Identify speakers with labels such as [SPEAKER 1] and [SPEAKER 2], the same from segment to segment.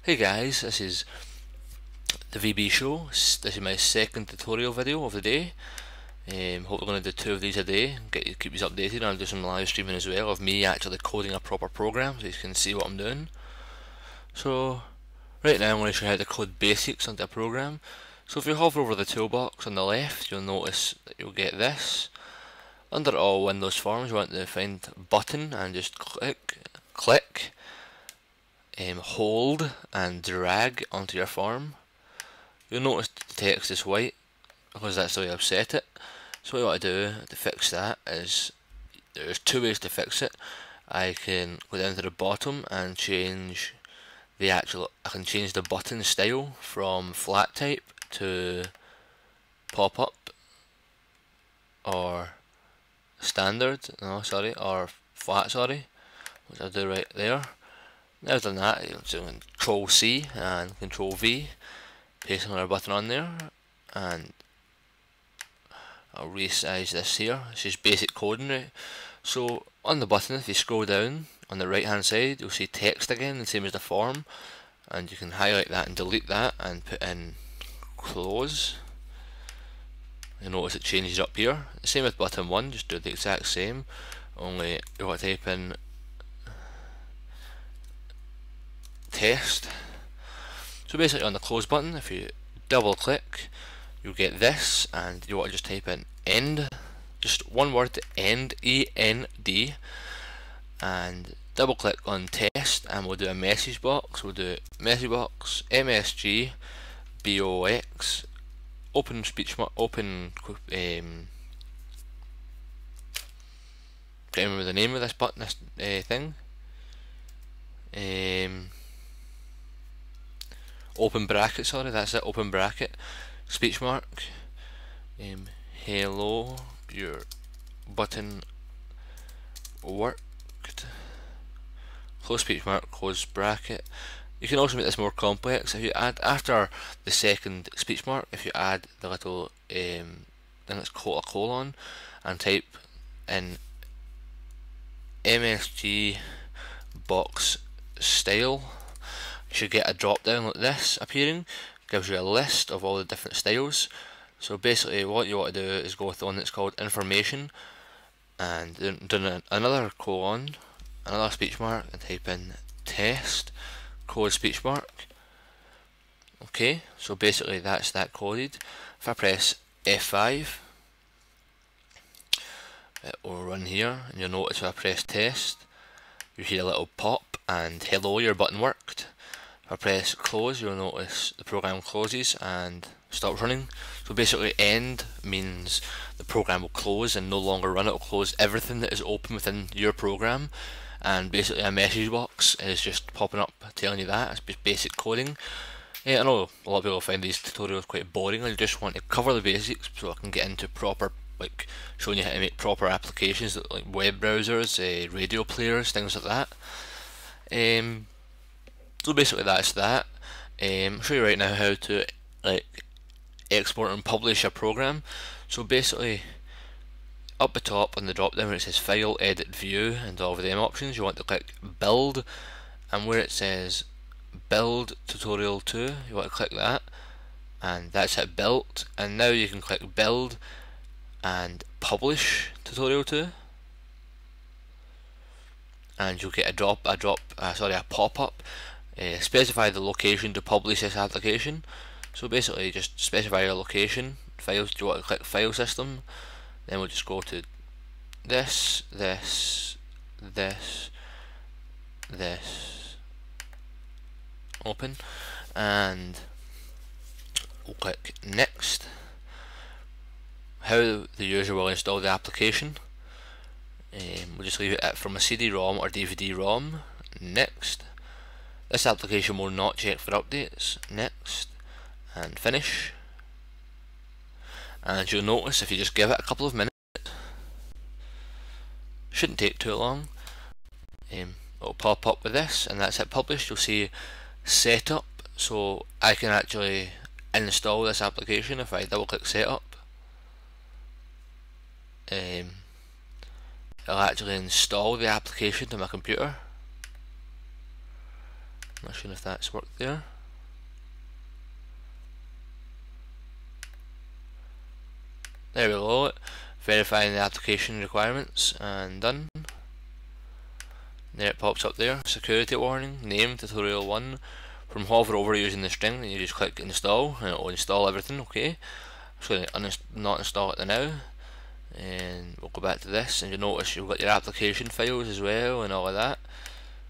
[SPEAKER 1] Hey guys, this is the VB Show. This is my second tutorial video of the day. Hope we're going to do 2 of these a day, keep you updated, and I'll do some live streaming as well of me actually coding a proper program so you can see what I'm doing. So, right now I'm going to show you how to code basics onto a program. So if you hover over the toolbox on the left, you'll notice that you'll get this. Under all Windows forms, you want to find button and just click, hold and drag onto your form. You'll notice the text is white because that's the way I've set it. So what you want to do to fix that is, there's 2 ways to fix it. I can go down to the bottom and change I can change the button style from flat type to pop up or standard, or flat, which I'll do right there. Now I've done that, you do Control C and Control V, paste another button on there, and I'll resize this here. This is basic coding, right? So on the button, if you scroll down on the right hand side, you'll see text again, the same as the form, and you can highlight that and delete that and put in close. You'll notice it changes up here. The same with button 1, just do the exact same, only you want to type in test. So basically on the close button, if you double click, you'll get this, and you want to just type in end, just one word, end, E-N-D, and double click on test, and we'll do a message box. We'll do message box MSG box open speech open can't remember the name of this button, this thing, open bracket, that's it, open bracket, speech mark, hello, your button worked, close speech mark, close bracket. You can also make this more complex. If you add, after the second speech mark, if you add the little thing that's called a colon, and type in MSG box style, you should get a drop down like this appearing. Gives you a list of all the different styles. So basically what you want to do is go with the one that's called information, and then do another colon, another speech mark, and type in test, close speech mark. Okay, so basically that's that coded. If I press F5, it will run here, and you'll notice if I press test, you hear a little pop and hello, your button worked. If I press close, you'll notice the program closes and stops running. So basically end means the program will close and no longer run. It will close everything that is open within your program, and basically a message box is just popping up telling you that. It's just basic coding. Yeah, I know a lot of people find these tutorials quite boring. I just want to cover the basics so I can get into proper, like showing you how to make proper applications like web browsers, radio players, things like that. So basically that's that. I'll show you right now how to export and publish a program. So basically, up the top on the drop down where it says File, Edit, View, and all of them options, you want to click Build, and where it says Build Tutorial 2, you want to click that, and that's it, built. And now you can click Build and Publish Tutorial 2, and you'll get a pop-up. Specify the location to publish this application. So basically just specify your location, files, do you want to click File System, then we'll just go to this, open, and we'll click Next. How the user will install the application, we'll just leave it from a CD-ROM or DVD-ROM. Next. This application will not check for updates. Next, and finish. And you'll notice if you just give it a couple of minutes, shouldn't take too long, it'll pop up with this, and that's it, published. You'll see setup, so I can actually install this application if I double click setup. It'll actually install the application to my computer. Not sure if that's worked there. There we go, verifying the application requirements, and done. There it pops up there, security warning, name, tutorial 1. From hover over using the string, then you just click install, and it will install everything, okay. I'm just going to not install it now, and we'll go back to this, and you'll notice you've got your application files as well, and all of that.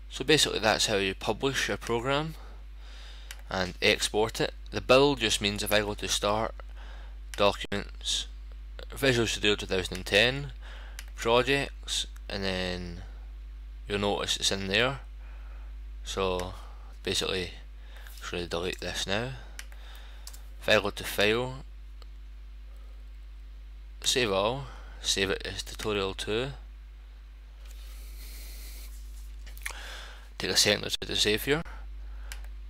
[SPEAKER 1] So basically that's how you publish your program, and export it. The build just means if I go to start, documents, Visual Studio 2010, projects, and then you'll notice it's in there. So basically, I'm just going to delete this now. If I go to file, save all, save it as tutorial 2. Take a second or two to save here,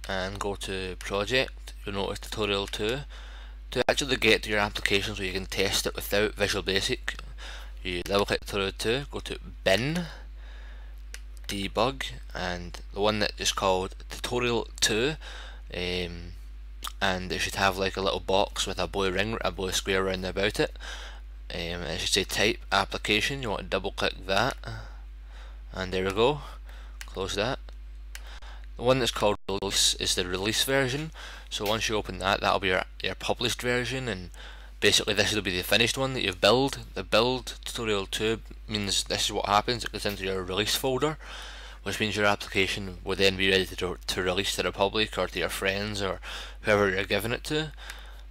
[SPEAKER 1] and go to project. You'll notice tutorial 2. To actually get to your application so you can test it without Visual Basic, you double click tutorial 2, go to bin, debug, and the one that is called tutorial 2, and it should have like a little box with a blue square round about it, and it should say type application. You want to double click that, and there we go, close that. The one that's called release is the release version, so once you open that, that'll be your published version, and basically this will be the finished one that you've built. The build tutorial 2 means this is what happens, it goes into your release folder, which means your application will then be ready to release to the public or to your friends or whoever you're giving it to.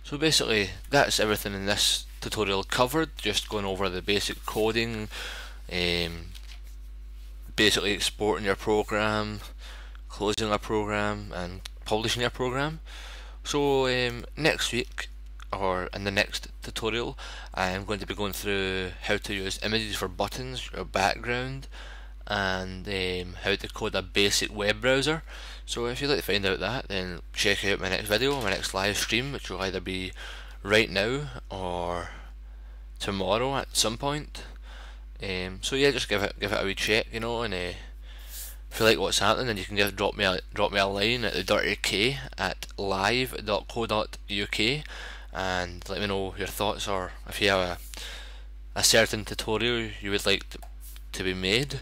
[SPEAKER 1] So basically that's everything in this tutorial covered, just going over the basic coding, basically exporting your program, closing a program, and publishing your program. So next week, or in the next tutorial, I am going to be going through how to use images for buttons, or background, and how to code a basic web browser. So if you'd like to find out that, then check out my next video, my next live stream, which will either be right now or tomorrow at some point. So yeah, just give it a wee check, you know, and if you like what's happening, then you can just drop me a line at the Dirty K at live.co.uk and let me know your thoughts, or if you have a certain tutorial you would like to be made.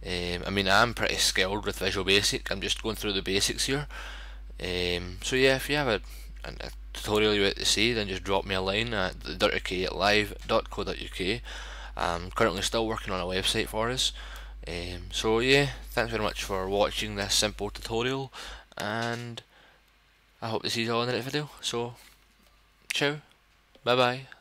[SPEAKER 1] I mean, I'm pretty skilled with Visual Basic, I'm just going through the basics here. So yeah, if you have a tutorial you want to see, then just drop me a line at the Dirty K at live.co.uk. I'm currently still working on a website for us. So yeah, thanks very much for watching this simple tutorial, and I hope to see you all in the next video. So, ciao, bye bye.